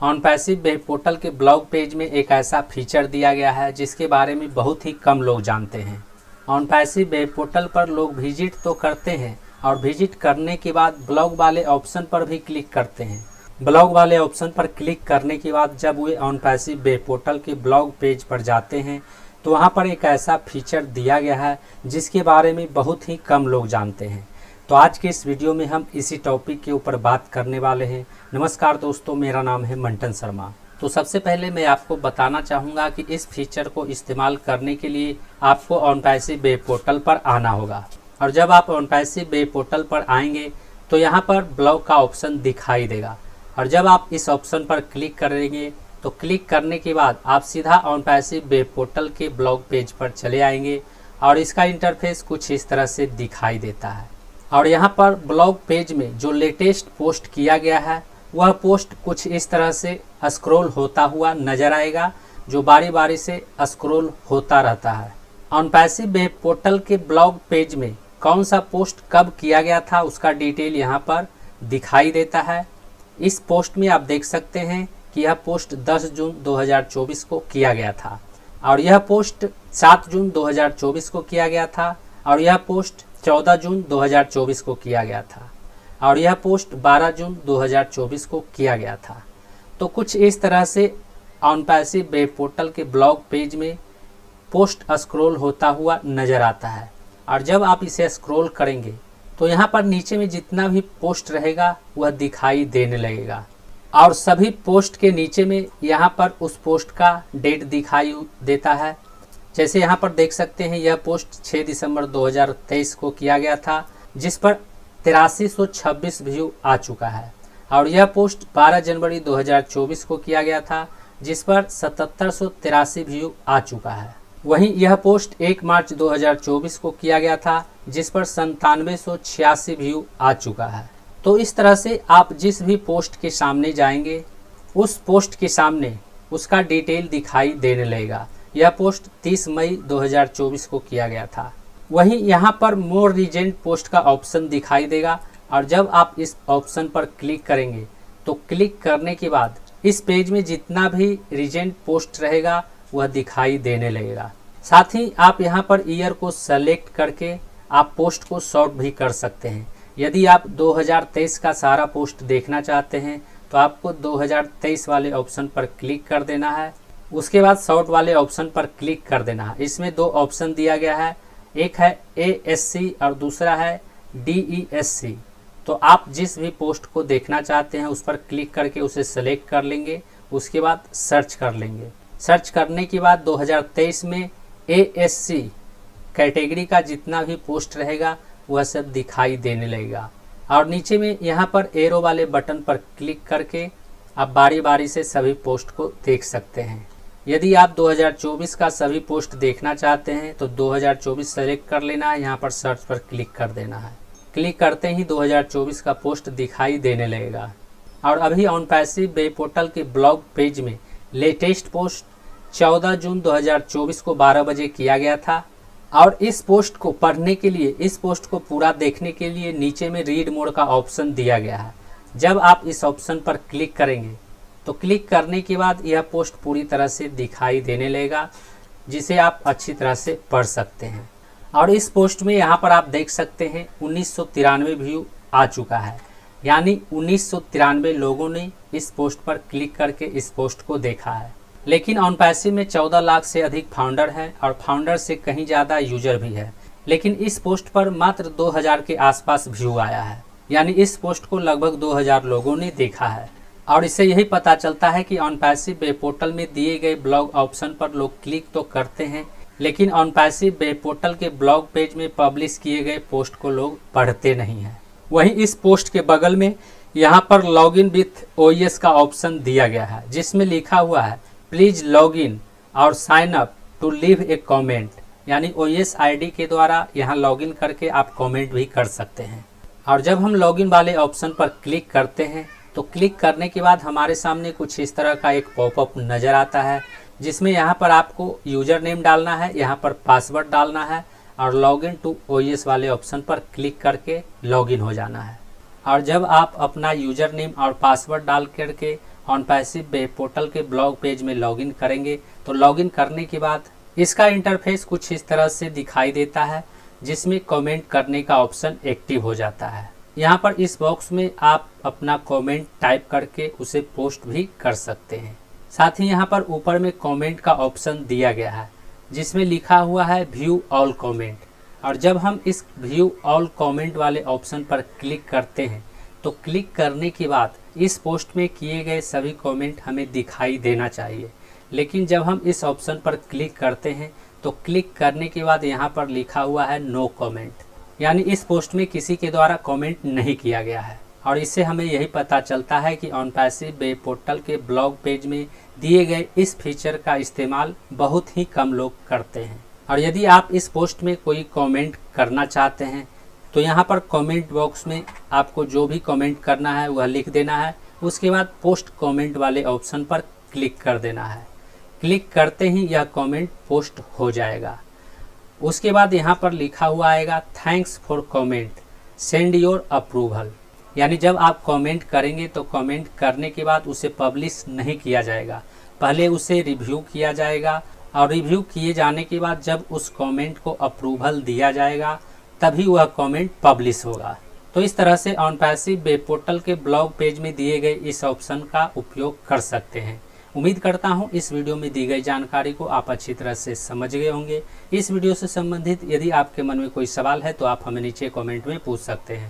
OnPassive web portal के blog page में एक ऐसा फीचर दिया गया है जिसके बारे में बहुत ही कम लोग जानते हैं। ऑनपैसिव वेब पोर्टल पर लोग विजिट तो करते हैं और विजिट करने के बाद ब्लॉग वाले ऑप्शन पर भी क्लिक करते हैं। ब्लॉग वाले ऑप्शन पर क्लिक करने के बाद जब वे ऑनपैसिव वेब पोर्टल के ब्लॉग पेज पर जाते हैं तो वहाँ पर एक ऐसा फीचर दिया गया है जिसके बारे में बहुत ही कम लोग जानते हैं। तो आज के इस वीडियो में हम इसी टॉपिक के ऊपर बात करने वाले हैं। नमस्कार दोस्तों, मेरा नाम है मंटन शर्मा। तो सबसे पहले मैं आपको बताना चाहूँगा कि इस फीचर को इस्तेमाल करने के लिए आपको ऑनपैसिव वेब पोर्टल पर आना होगा। और जब आप ऑनपैसिव वेब पोर्टल पर आएंगे तो यहाँ पर ब्लॉग का ऑप्शन दिखाई देगा और जब आप इस ऑप्शन पर क्लिक करेंगे तो क्लिक करने के बाद आप सीधा ऑनपैसिव वेब पोर्टल के ब्लॉग पेज पर चले आएंगे और इसका इंटरफेस कुछ इस तरह से दिखाई देता है। और यहाँ पर ब्लॉग पेज में जो लेटेस्ट पोस्ट किया गया है वह पोस्ट कुछ इस तरह से स्क्रॉल होता हुआ नजर आएगा, जो बारी बारी से स्क्रॉल होता रहता है। ऑनपैसिव वेब पोर्टल के ब्लॉग पेज में कौन सा पोस्ट कब किया गया था उसका डिटेल यहाँ पर दिखाई देता है। इस पोस्ट में आप देख सकते हैं कि यह पोस्ट 10 जून 2024 को किया गया था और यह पोस्ट 7 जून 2024 को किया गया था और यह पोस्ट 14 जून 2024 को किया गया था और यह पोस्ट 12 जून 2024 को किया गया था। तो कुछ इस तरह से ऑनपैसिव वेब पोर्टल के ब्लॉग पेज में पोस्ट स्क्रॉल होता हुआ नज़र आता है। और जब आप इसे स्क्रॉल करेंगे तो यहाँ पर नीचे में जितना भी पोस्ट रहेगा वह दिखाई देने लगेगा और सभी पोस्ट के नीचे में यहाँ पर उस पोस्ट का डेट दिखाई देता है। जैसे यहाँ पर देख सकते हैं यह पोस्ट 6 दिसंबर 2023 को किया गया था जिस पर 8326 व्यू आ चुका है और यह पोस्ट 12 जनवरी 2024 को किया गया था जिस पर 7783 व्यू आ चुका है। वहीं यह पोस्ट 1 मार्च 2024 को किया गया था जिस पर 9786 व्यू आ चुका है। तो इस तरह से आप जिस भी पोस्ट के सामने जाएंगे उस पोस्ट के सामने उसका डिटेल दिखाई देने लगेगा। यह पोस्ट 30 मई 2024 को किया गया था। वहीं यहाँ पर मोर रीसेंट पोस्ट का ऑप्शन दिखाई देगा और जब आप इस ऑप्शन पर क्लिक करेंगे तो क्लिक करने के बाद इस पेज में जितना भी रीसेंट पोस्ट रहेगा वह दिखाई देने लगेगा। साथ ही आप यहाँ पर ईयर को सेलेक्ट करके आप पोस्ट को सॉर्ट भी कर सकते हैं। यदि आप 2023 का सारा पोस्ट देखना चाहते हैं तो आपको 2023 वाले ऑप्शन पर क्लिक कर देना है, उसके बाद सॉर्ट वाले ऑप्शन पर क्लिक कर देना है। इसमें 2 ऑप्शन दिया गया है, एक है ASC और दूसरा है DESC। तो आप जिस भी पोस्ट को देखना चाहते हैं उस पर क्लिक करके उसे सेलेक्ट कर लेंगे, उसके बाद सर्च कर लेंगे। सर्च करने के बाद 2023 में ASC कैटेगरी का जितना भी पोस्ट रहेगा वह सब दिखाई देने लगेगा और नीचे में यहाँ पर एरो वाले बटन पर क्लिक करके आप बारी बारी से सभी पोस्ट को देख सकते हैं। यदि आप 2024 का सभी पोस्ट देखना चाहते हैं तो 2024 सेलेक्ट कर लेना है, यहाँ पर सर्च पर क्लिक कर देना है। क्लिक करते ही 2024 का पोस्ट दिखाई देने लगेगा। और अभी ऑनपैसिव वेब पोर्टल के ब्लॉग पेज में लेटेस्ट पोस्ट 14 जून 2024 को 12 बजे किया गया था और इस पोस्ट को पढ़ने के लिए, इस पोस्ट को पूरा देखने के लिए नीचे में रीड मोड का ऑप्शन दिया गया है। जब आप इस ऑप्शन पर क्लिक करेंगे तो क्लिक करने के बाद यह पोस्ट पूरी तरह से दिखाई देने लगेगा जिसे आप अच्छी तरह से पढ़ सकते हैं। और इस पोस्ट में यहाँ पर आप देख सकते हैं 1993 व्यू आ चुका है, यानी 1993 लोगों ने इस पोस्ट पर क्लिक करके इस पोस्ट को देखा है। लेकिन ऑनपैसिव में 14 लाख से अधिक फाउंडर हैं और फाउंडर से कहीं ज़्यादा यूजर भी है, लेकिन इस पोस्ट पर मात्र 2000 के आसपास व्यू आया है, यानी इस पोस्ट को लगभग 2000 लोगों ने देखा है। और इससे यही पता चलता है कि ऑनपैसिव वेब पोर्टल में दिए गए ब्लॉग ऑप्शन पर लोग क्लिक तो करते हैं लेकिन ऑनपैसिव वेब पोर्टल के ब्लॉग पेज में पब्लिश किए गए पोस्ट को लोग पढ़ते नहीं हैं। वहीं इस पोस्ट के बगल में यहाँ पर लॉगिन विथ OS का ऑप्शन दिया गया है जिसमें लिखा हुआ है प्लीज लॉग इन और sign up to leave a comment, यानी OS ID के द्वारा यहाँ लॉगिन करके आप कमेंट भी कर सकते हैं। और जब हम लॉगिन वाले ऑप्शन पर क्लिक करते हैं तो क्लिक करने के बाद हमारे सामने कुछ इस तरह का एक पॉपअप नज़र आता है जिसमें यहाँ पर आपको यूज़र नेम डालना है, यहाँ पर पासवर्ड डालना है और लॉगिन टू OS वाले ऑप्शन पर क्लिक करके लॉगिन हो जाना है। और जब आप अपना यूज़र नेम और पासवर्ड डाल करके ऑन पैसिव वेब पोर्टल के ब्लॉग पेज में लॉगिन करेंगे तो लॉगिन करने के बाद इसका इंटरफेस कुछ इस तरह से दिखाई देता है, जिसमें कमेंट करने का ऑप्शन एक्टिव हो जाता है। यहाँ पर इस बॉक्स में आप अपना कमेंट टाइप करके उसे पोस्ट भी कर सकते हैं। साथ ही यहाँ पर ऊपर में कमेंट का ऑप्शन दिया गया है, जिसमें लिखा हुआ है व्यू ऑल कमेंट। और जब हम इस व्यू ऑल कमेंट वाले ऑप्शन पर क्लिक करते हैं तो क्लिक करने के बाद इस पोस्ट में किए गए सभी कमेंट हमें दिखाई देना चाहिए। लेकिन जब हम इस ऑप्शन पर क्लिक करते हैं तो क्लिक करने के बाद यहाँ पर लिखा हुआ है नो कमेंट, यानी इस पोस्ट में किसी के द्वारा कमेंट नहीं किया गया है। और इससे हमें यही पता चलता है कि ऑन पैसिव वेब पोर्टल के ब्लॉग पेज में दिए गए इस फीचर का इस्तेमाल बहुत ही कम लोग करते हैं। और यदि आप इस पोस्ट में कोई कमेंट करना चाहते हैं तो यहाँ पर कमेंट बॉक्स में आपको जो भी कमेंट करना है वह लिख देना है। उसके बाद पोस्ट कमेंट वाले ऑप्शन पर क्लिक कर देना है। क्लिक करते ही यह कमेंट पोस्ट हो जाएगा। उसके बाद यहाँ पर लिखा हुआ आएगा thanks for comment, send your approval, यानी जब आप कमेंट करेंगे तो कमेंट करने के बाद उसे पब्लिश नहीं किया जाएगा, पहले उसे रिव्यू किया जाएगा। और रिव्यू किए जाने के बाद जब उस कमेंट को अप्रूवल दिया जाएगा तभी वह कमेंट पब्लिश होगा। तो इस तरह से ऑन पैसिव वेब पोर्टल के ब्लॉग पेज में दिए गए इस ऑप्शन का उपयोग कर सकते हैं। उम्मीद करता हूं इस वीडियो में दी गई जानकारी को आप अच्छी तरह से समझ गए होंगे। इस वीडियो से संबंधित यदि आपके मन में कोई सवाल है तो आप हमें नीचे कमेंट में पूछ सकते हैं।